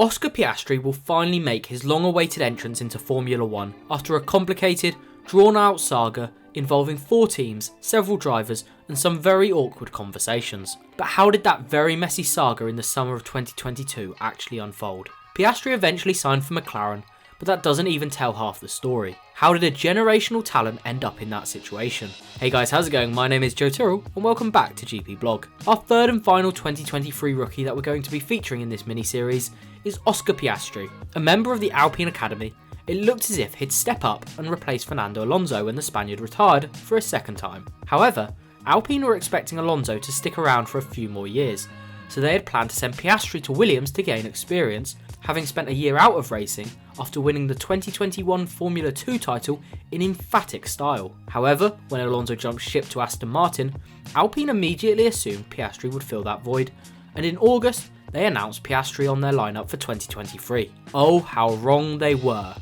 Oscar Piastri will finally make his long-awaited entrance into Formula 1 after a complicated, drawn-out saga involving 4 teams, several drivers and some very awkward conversations. But how did that very messy saga in the summer of 2022 actually unfold? Piastri eventually signed for McLaren, but that doesn't even tell half the story. How did a generational talent end up in that situation? Hey guys, how's it going? My name is Joe Tyrrell and welcome back to GP Blog. Our third and final 2023 rookie that we're going to be featuring in this mini-series is Oscar Piastri. A member of the Alpine Academy, it looked as if he'd step up and replace Fernando Alonso when the Spaniard retired for a second time. However, Alpine were expecting Alonso to stick around for a few more years, so they had planned to send Piastri to Williams to gain experience, having spent a year out of racing after winning the 2021 Formula 2 title in emphatic style. However, when Alonso jumped ship to Aston Martin, Alpine immediately assumed Piastri would fill that void, and in August they announced Piastri on their lineup for 2023. Oh, how wrong they were.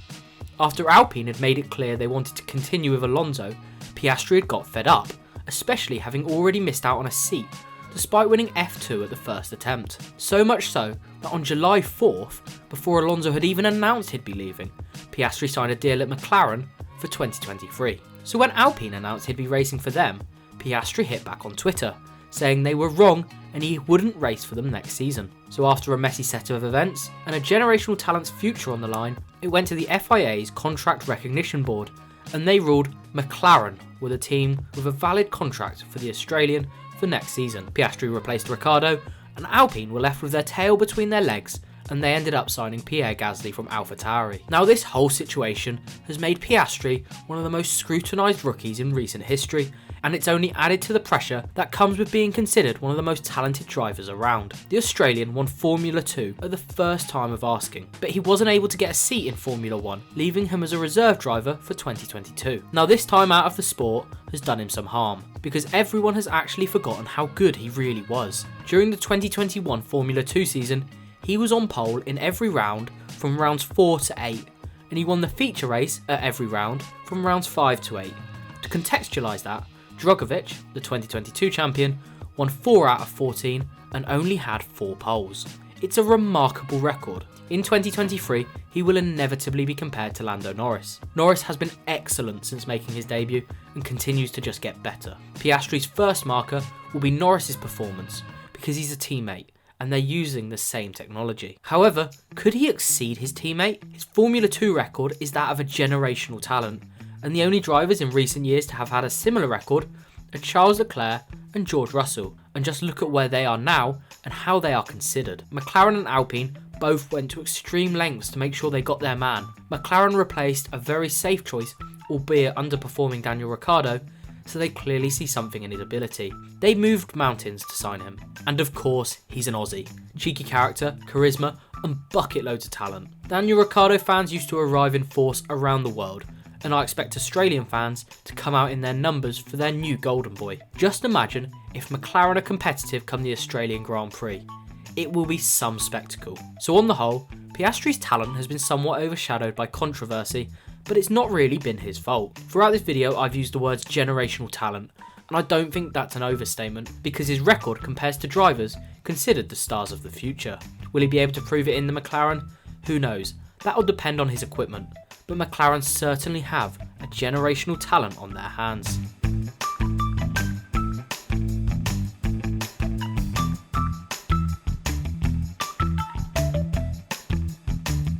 After Alpine had made it clear they wanted to continue with Alonso, Piastri had got fed up, especially having already missed out on a seat despite winning F2 at the first attempt. So much so that on July 4th, before Alonso had even announced he'd be leaving, Piastri signed a deal at McLaren for 2023. So when Alpine announced he'd be racing for them, Piastri hit back on Twitter, saying they were wrong and he wouldn't race for them next season. So after a messy set of events and a generational talent's future on the line, it went to the FIA's contract recognition board and they ruled McLaren were the team with a valid contract for the Australian for next season. Piastri replaced Ricciardo and Alpine were left with their tail between their legs and they ended up signing Pierre Gasly from AlphaTauri. Now this whole situation has made Piastri one of the most scrutinised rookies in recent history, and it's only added to the pressure that comes with being considered one of the most talented drivers around. The Australian won Formula 2 at the first time of asking, but he wasn't able to get a seat in Formula 1, leaving him as a reserve driver for 2022. Now this time out of the sport has done him some harm, because everyone has actually forgotten how good he really was. During the 2021 Formula 2 season, he was on pole in every round from rounds 4 to 8, and he won the feature race at every round from rounds 5 to 8. To contextualise that, Drogovic, the 2022 champion, won 4 out of 14 and only had 4 poles. It's a remarkable record. In 2023, he will inevitably be compared to Lando Norris. Norris has been excellent since making his debut and continues to just get better. Piastri's first marker will be Norris's performance because he's a teammate and they're using the same technology. However, could he exceed his teammate? His Formula 2 record is that of a generational talent, and the only drivers in recent years to have had a similar record are Charles Leclerc and George Russell, and just look at where they are now and how they are considered. McLaren and Alpine both went to extreme lengths to make sure they got their man. McLaren replaced a very safe choice, albeit underperforming Daniel Ricciardo, so they clearly see something in his ability. They moved mountains to sign him. And of course, he's an Aussie. Cheeky character, charisma, and bucket loads of talent. Daniel Ricciardo fans used to arrive in force around the world, and I expect Australian fans to come out in their numbers for their new golden boy. Just imagine if McLaren are competitive come the Australian Grand Prix. It will be some spectacle. So on the whole, Piastri's talent has been somewhat overshadowed by controversy, but it's not really been his fault. Throughout this video, I've used the words generational talent, and I don't think that's an overstatement because his record compares to drivers considered the stars of the future. Will he be able to prove it in the McLaren? Who knows? That'll depend on his equipment, but McLaren certainly have a generational talent on their hands.